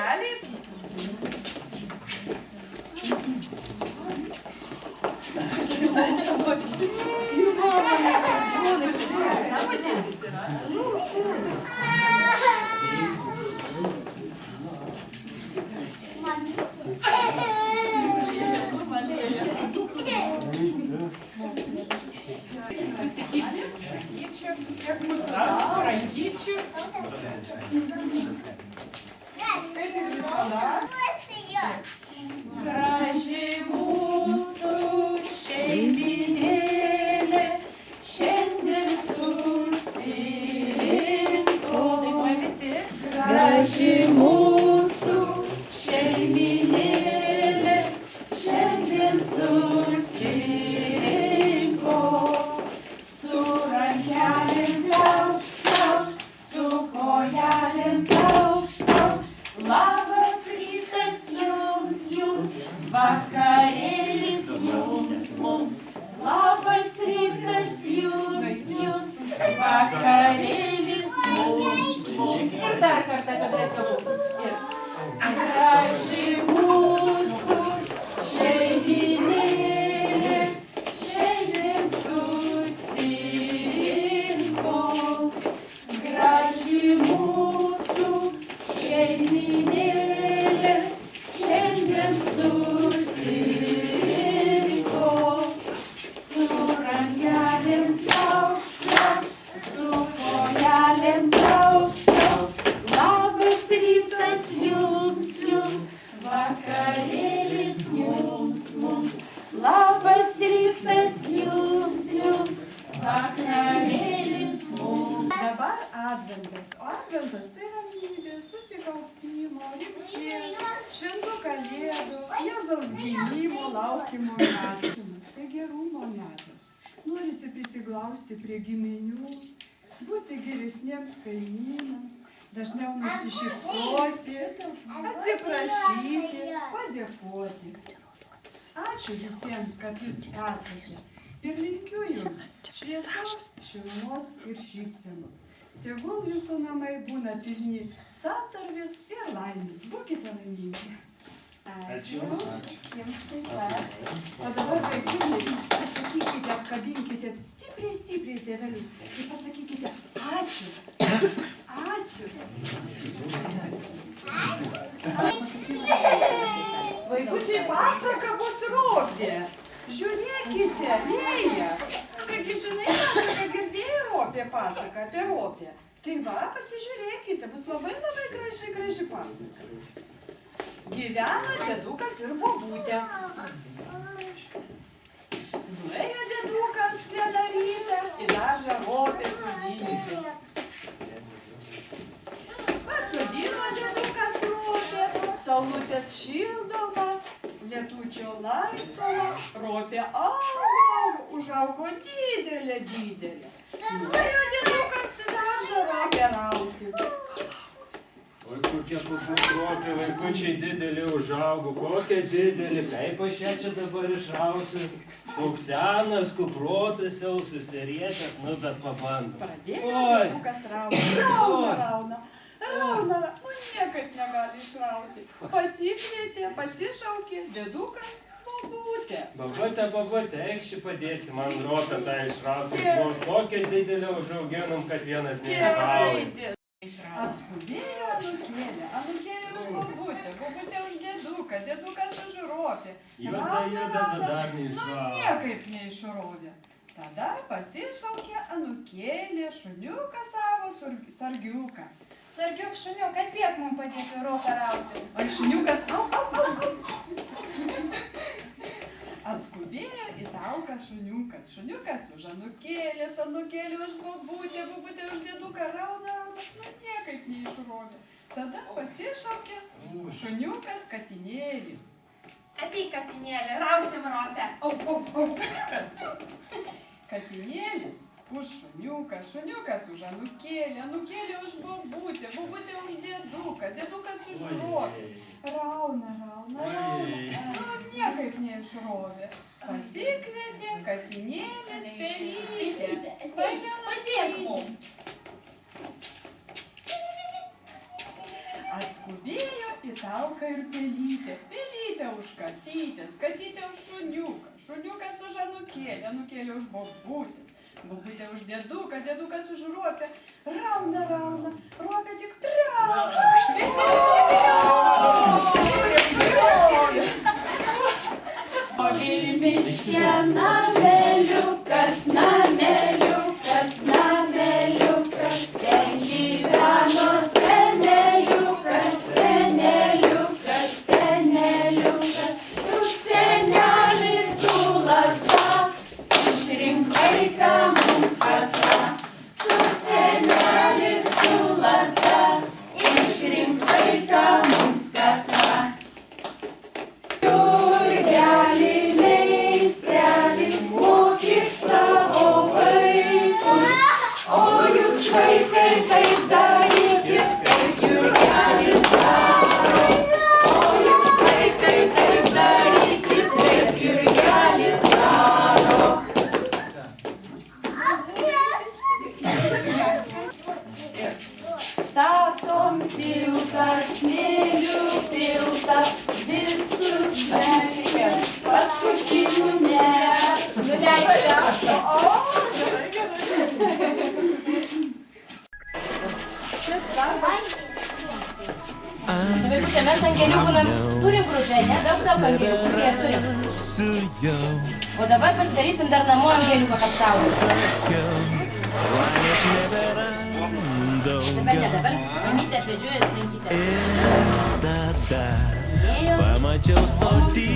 seneliai. Kiek mūsų rankyčių. Kaip ir visada. Graži mūsų šeiminėlė šiandien susirinko. Graži mūsų šeiminėlė šiandien susirinko. Su rankelėm pliaukšt, pliaukšt, su kojelėm pliaukšt, pliaukšt. Labas rytas jums, jums, vakarėlis mums, mums. Labas rytas jums, jums, vakarėlis mums, mums. Ir dar kartą, kad drąsiau. Graži mūsų šeiminėlė šiandien susirinko. Graži mūsų šeiminėlė šiandien susirinko. Su rankelėm pliaukšt, pliaukšt, su kojelėm pliaukšt, pliaukšt. Labas rytas jums, jums, vakarėlis mums, mums. Labas rytas jums, jums, vakarėlis mums. Dabar adventas, o adventas tai ramybės, susikaupimo, vilties, šventų kalėdų, Jėzaus gimimo, laukimo metas. Tai gerumo metas. Norisi prisiglausti prie giminių, būti geresniems kaimynams, dažniau nusišypsoti, atsiprašyti, padėkoti. Ačiū visiems, kad jūs esate. Ir linkiu jums šviesos, šilumos ir šypsenos. Tegul jūsų namai būna pilni santarvės ir laimės. Būkite laimingi. Ačiū. Jums taip pat. O dabar, vaikučiai, pasakykite, apkabinkite stipriai, stipriai tėvelius. Ir pasakykite ačiū. Ačiū. Vaikučiai, pasaka bus Ropė. Žiūrėkite, Lėja. Taigi, žinai, pasaka girdėjai Ropė pasaką apie Ropę. Tai va, pasižiūrėkite, bus labai labai graži pasaka. Gyveno dėdukas ir bobutė. Nuėjo dėdukas vieną rytą į daržą Ropę sodinti. Pasodino dėdukas Ropę, saulutės šildoma, lietučio laistoma, Ropė augo, užaugo didelė. Nuėjo dėdukas į daržą Ropę rauti. Oi, kokie pas mus Ropė, vaikučiai didelį užaugo, kokie didelį, kaip aš ją čia dabar išrausiu. Toks senas, kuprotas jau susirietęs, nu bet pabandom. Pradėjo dėdukas rauna, niekaip negali išrauti. Pasikvietė, pasišaukė, dėdukas bobutė. Babutė, eikši padėsi man Ropę tą išrauti. Nors tokią didelę užauginom, kad vienas neišrauja. Atskubėjo anūkėlė už bobutę, bobutė už dėduką, dėdukas už Ropę. Juda, bet dar neišrauja. Niekaip neišrovė. Tada pasišaukė anūkėlė šuniuką savo sargiuką. Sargiuk šuniuk, atbėk mums padėti Ropę rauti. O šuniukas au. Atskubėjo į talką šuniukas. Šuniukas už anūkėlės, anūkėlė už bobutę, bobutė už dėduką rauna, niekaip neišrovė. Tada pasišaukė šuniukas katinėlį. Ateik, katinėlį, rausim Ropę. Au. Katinėlis už šuniuką, šuniukas už anūkėlį, anūkėlė už bobutę, bobutė už dėduką, dėdukas už Ropę. Rauna. Niekaip neišrovė. Pasikvietė katinėlis pelytę. Padėk mums. Atskubėjo Įtrauka ir pelytė. Pelytė už katytės, katytė už šuniuką, šuniukas už anūkėlę, anūkėlė už bobutės, bobutė už dėduką, dėdukas už ruoką. Rauna, rauna, ruoka tik traukšt. O Vilmiške nameliukas, nameliukas, nameliukas, ten gyveno seneliukas, seneliukas, seneliukas. Tu senelis su lazda, išrink vaiką mums katą. Tu senelis su lazda, išrink vaiką mums katą. Jurgelį meistrelį, mokyk savo vaikus, o jūs vaikai taip darykit, kaip Jurgelis daro. O jūs vaikai taip darykit, kaip Jurgelis daro. Statom tiltą, smėliu piltą, visus verčiam, paskutinių ne. Nuleidžiam. O, gerai, gerai. Šis darbas. Vaikute, mes angeliukų turim grupę, ne? Daug angeliukų, kurie turim. O dabar pasidarysim dar namų angeliuką apsaugoti. Dabar ne dabar, mamytė apvedžioja aplinkytę. Pamačiau stotį